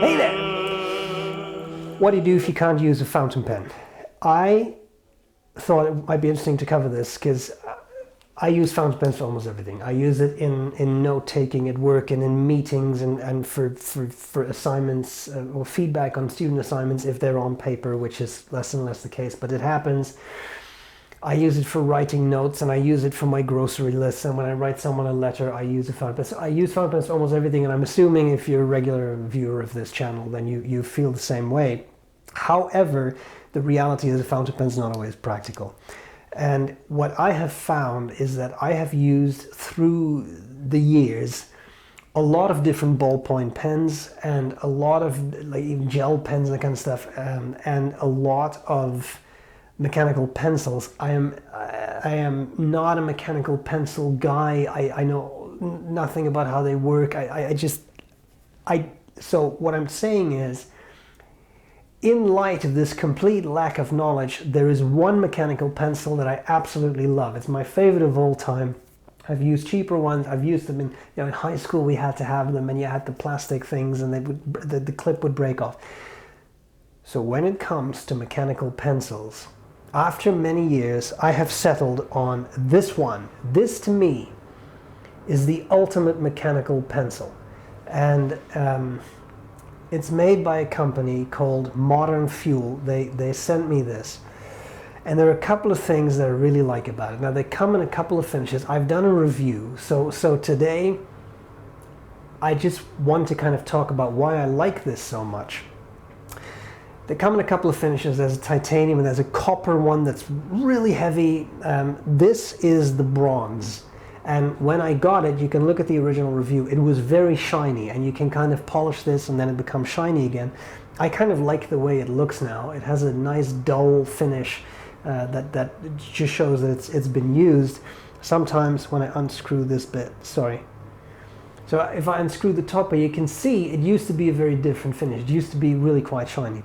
Hey there! What do you do if you can't use a fountain pen? I thought it might be interesting to cover this because I use fountain pens for almost everything. I use it in note-taking at work and in meetings and for assignments or feedback on student assignments if they're on paper, which is less and less the case, but it happens. I use it for writing notes, and I use it for my grocery lists, and when I write someone a letter, I use a fountain pen. So I use fountain pens for almost everything, and I'm assuming if you're a regular viewer of this channel, then you feel the same way. However, the reality is a fountain pen is not always practical. And what I have found is that I have used through the years a lot of different ballpoint pens and a lot of like even gel pens and that kind of stuff, and a lot of mechanical pencils. I am not a mechanical pencil guy. I know nothing about how they work. So what I'm saying is, in light of this complete lack of knowledge, there is one mechanical pencil that I absolutely love. It's my favorite of all time. I've used cheaper ones. I've used them in high school. We had to have them, and you had the plastic things, and the clip would break off. So when it comes to mechanical pencils, after many years, I have settled on this one. This, to me, is the ultimate mechanical pencil. And it's made by a company called Modern Fuel. They sent me this. And there are a couple of things that I really like about it. Now, they come in a couple of finishes. I've done a review. So today, I just want to kind of talk about why I like this so much. They come in a couple of finishes. There's a titanium and there's a copper one that's really heavy. This is the bronze. And when I got it, you can look at the original review, it was very shiny, and you can kind of polish this and then it becomes shiny again. I kind of like the way it looks now. It has a nice dull finish that just shows that it's been used. Sometimes when I unscrew this bit, sorry. So if I unscrew the topper, you can see it used to be a very different finish. It used to be really quite shiny.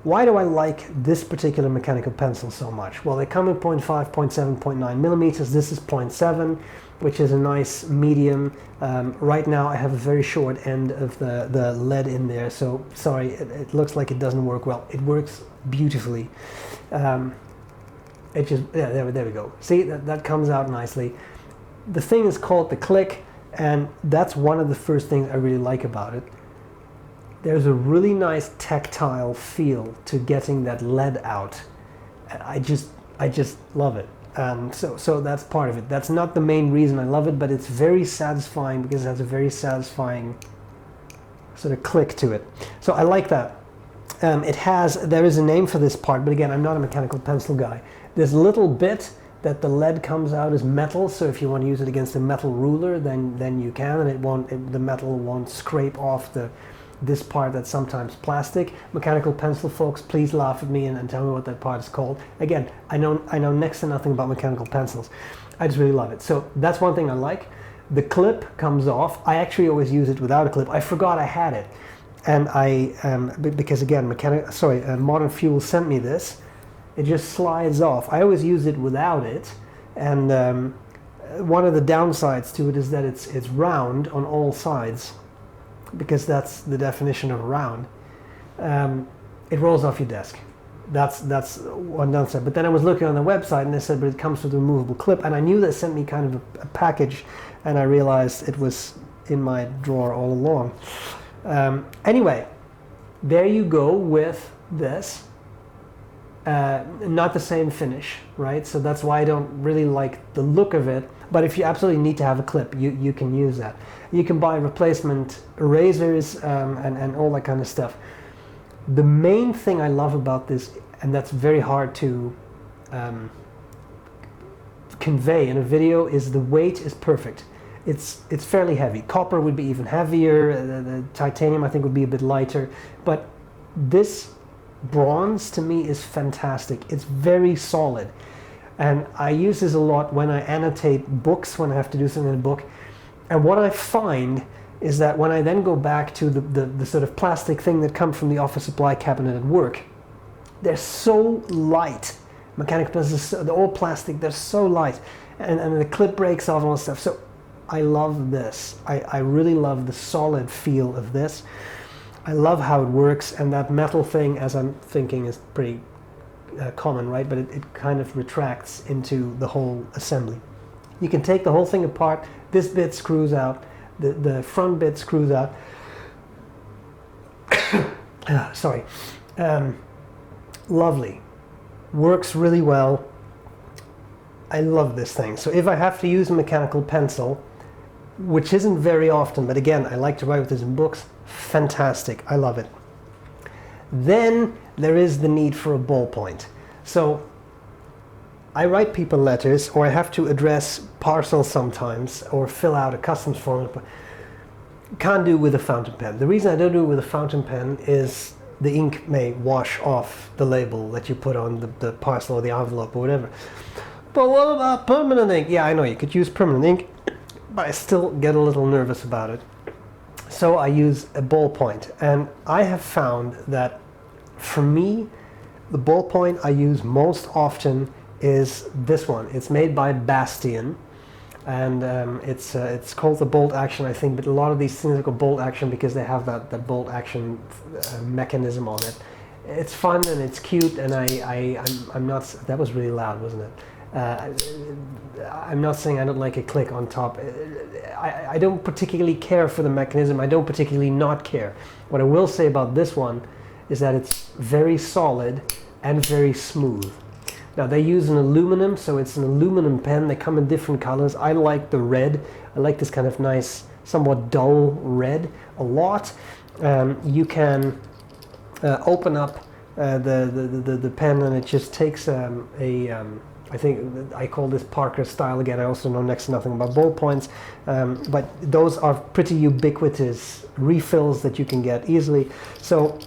Why do I like this particular mechanical pencil so much? Well, they come in 0.5, 0.7, 0.9 millimeters. This is 0.7, which is a nice medium. Right now I have a very short end of the lead in there, so sorry, it looks like it doesn't work well. It works beautifully. There we go. See, that comes out nicely. The thing is called the click, and that's one of the first things I really like about it. There's a really nice tactile feel to getting that lead out. I just love it. So that's part of it. That's not the main reason I love it, but it's very satisfying because it has a very satisfying sort of click to it. So I like that. There is a name for this part, but again, I'm not a mechanical pencil guy. This little bit that the lead comes out is metal, so if you want to use it against a metal ruler, then you can, and the metal won't scrape off this part that's sometimes plastic. Mechanical pencil folks, please laugh at me and tell me what that part is called. Again, I know next to nothing about mechanical pencils. I just really love it. So that's one thing I like. The clip comes off. I actually always use it without a clip. I forgot I had it, and because again, Modern Fuel sent me this. It just slides off. I always use it without it, and one of the downsides to it is that it's round on all sides, because that's the definition of round. It rolls off your desk. That's one downside. But then I was looking on the website and they said, but it comes with a removable clip, and I knew they sent me kind of a package, and I realized it was in my drawer all along. Anyway, there you go with this. Not the same finish, right? So that's why I don't really like the look of it. But if you absolutely need to have a clip, you can use that. You can buy replacement erasers and all that kind of stuff. The main thing I love about this, and that's very hard to convey in a video, is the weight is perfect. It's fairly heavy. Copper would be even heavier. The titanium I think would be a bit lighter. But this bronze to me is fantastic. It's very solid. And I use this a lot when I annotate books, when I have to do something in a book. And what I find is that when I then go back to the sort of plastic thing that comes from the office supply cabinet at work, they're so light. Mechanical pencils, they're all plastic, they're so light. And the clip breaks off and all that stuff. So I love this. I really love the solid feel of this. I love how it works, and that metal thing, as I'm thinking, is pretty common, right? But it kind of retracts into the whole assembly. You can take the whole thing apart. This bit screws out, the front bit screws out. Sorry. Lovely. Works really well. I love this thing. So if I have to use a mechanical pencil, which isn't very often, but again, I like to write with this in books, fantastic. I love it. Then there is the need for a ballpoint. So I write people letters, or I have to address parcels sometimes, or fill out a customs form. But can't do it with a fountain pen. The reason I don't do it with a fountain pen is the ink may wash off the label that you put on the parcel or the envelope or whatever. But what about permanent ink? Yeah, I know you could use permanent ink, but I still get a little nervous about it. So I use a ballpoint, and I have found that for me, the ballpoint I use most often is this one. It's made by Bastion, and it's called the bolt action, I think, but a lot of these things are called bolt action because they have that bolt action mechanism on it. It's fun and it's cute, and I'm not, that was really loud, wasn't it? I'm not saying I don't like a click on top. I don't particularly care for the mechanism. I don't particularly not care. What I will say about this one is that it's very solid and very smooth. Now they use an aluminum, so it's an aluminum pen. They come in different colors. I like the red. I like this kind of nice, somewhat dull red a lot. You can open up the pen, and it just takes I think I call this Parker style again. I also know next to nothing about ballpoints, but those are pretty ubiquitous refills that you can get easily. So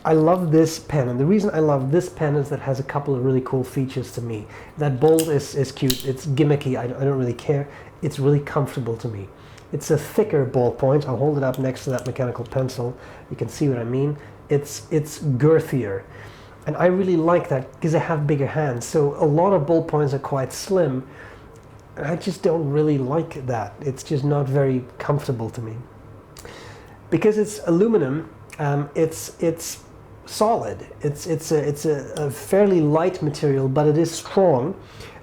I love this pen, and the reason I love this pen is that it has a couple of really cool features to me. That bolt is cute. It's gimmicky. I don't really care. It's really comfortable to me. It's a thicker ballpoint. I'll hold it up next to that mechanical pencil. You can see what I mean. It's girthier. And I really like that because I have bigger hands. So a lot of ballpoints are quite slim. And I just don't really like that. It's just not very comfortable to me. Because it's aluminum, it's solid. It's a fairly light material, but it is strong.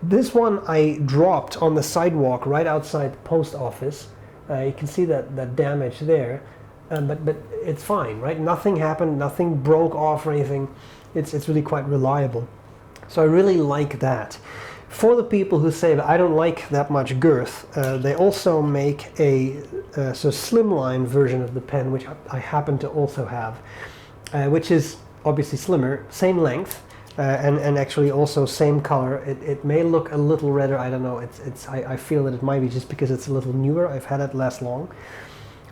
This one I dropped on the sidewalk right outside the post office. You can see that damage there. But it's fine, right? Nothing happened, nothing broke off or anything. It's really quite reliable. So I really like that. For the people who say that I don't like that much girth, they also make a slimline version of the pen, which I happen to also have, which is obviously slimmer, same length, and actually also same color. It may look a little redder, I don't know. I feel that it might be just because it's a little newer. I've had it less long.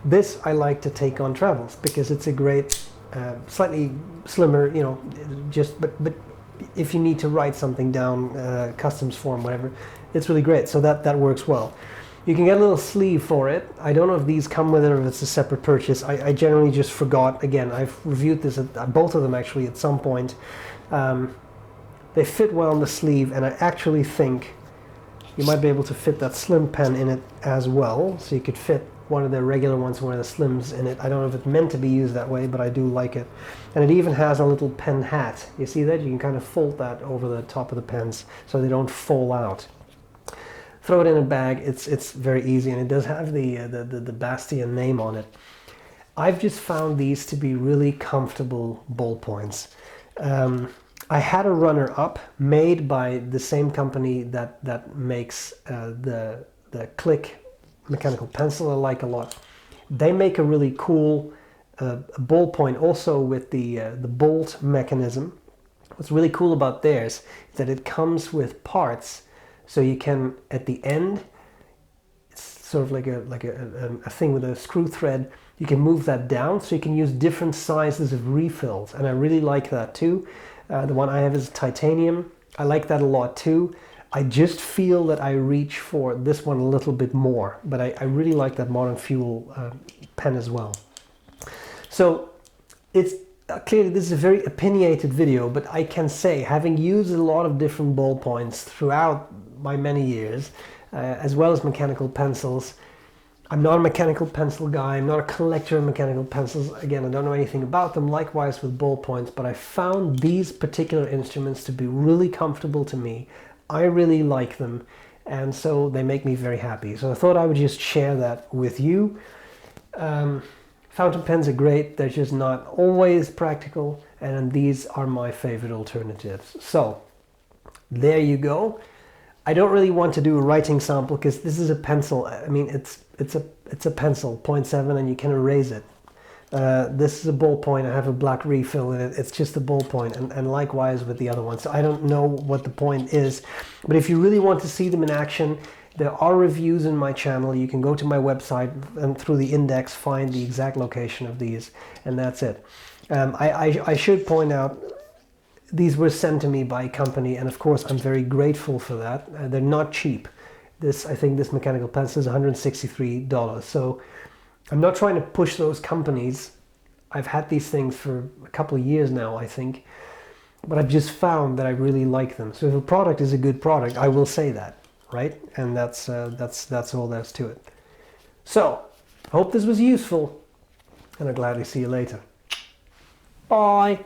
This I like to take on travels because it's a great, slightly slimmer, you know, but if you need to write something down, customs form, whatever, it's really great. So that works well. You can get a little sleeve for it. I don't know if these come with it or if it's a separate purchase. I generally just forgot. Again, I've reviewed this at both of them actually at some point. They fit well on the sleeve, and I actually think you might be able to fit that slim pen in it as well. So you could fit one of the regular ones, one of the slims in it. I don't know if it's meant to be used that way, but I do like it. And it even has a little pen hat. You see that? You can kind of fold that over the top of the pens so they don't fall out. Throw it in a bag. It's very easy, and it does have the Bastion name on it. I've just found these to be really comfortable ballpoints. I had a runner-up made by the same company that makes the Click mechanical pencil I like a lot. They make a really cool ballpoint also with the bolt mechanism. What's really cool about theirs is that it comes with parts, so you can at the end, it's sort of like a thing with a screw thread. You can move that down, so you can use different sizes of refills, and I really like that too. The one I have is titanium. I like that a lot too. I just feel that I reach for this one a little bit more, but I really like that Modern Fuel pen as well. So it's clearly this is a very opinionated video, but I can say, having used a lot of different ballpoints throughout my many years, as well as mechanical pencils, I'm not a mechanical pencil guy. I'm not a collector of mechanical pencils. Again, I don't know anything about them. Likewise with ballpoints, but I found these particular instruments to be really comfortable to me. I really like them, and so they make me very happy. So I thought I would just share that with you. Fountain pens are great. They're just not always practical, and these are my favorite alternatives. So there you go. I don't really want to do a writing sample because this is a pencil. I mean, it's a pencil, 0.7, and you can erase it. This is a ballpoint. I have a black refill in it. It's just a ballpoint, and likewise with the other ones. So I don't know what the point is, but if you really want to see them in action, there are reviews in my channel. You can go to my website and through the index find the exact location of these, and that's it. I should point out, these were sent to me by a company, and of course I'm very grateful for that. They're not cheap. I think this mechanical pencil is $163. So I'm not trying to push those companies. I've had these things for a couple of years now, I think, but I've just found that I really like them. So if a product is a good product, I will say that, right? And that's all there's to it. So I hope this was useful, and I'll gladly see you later. Bye.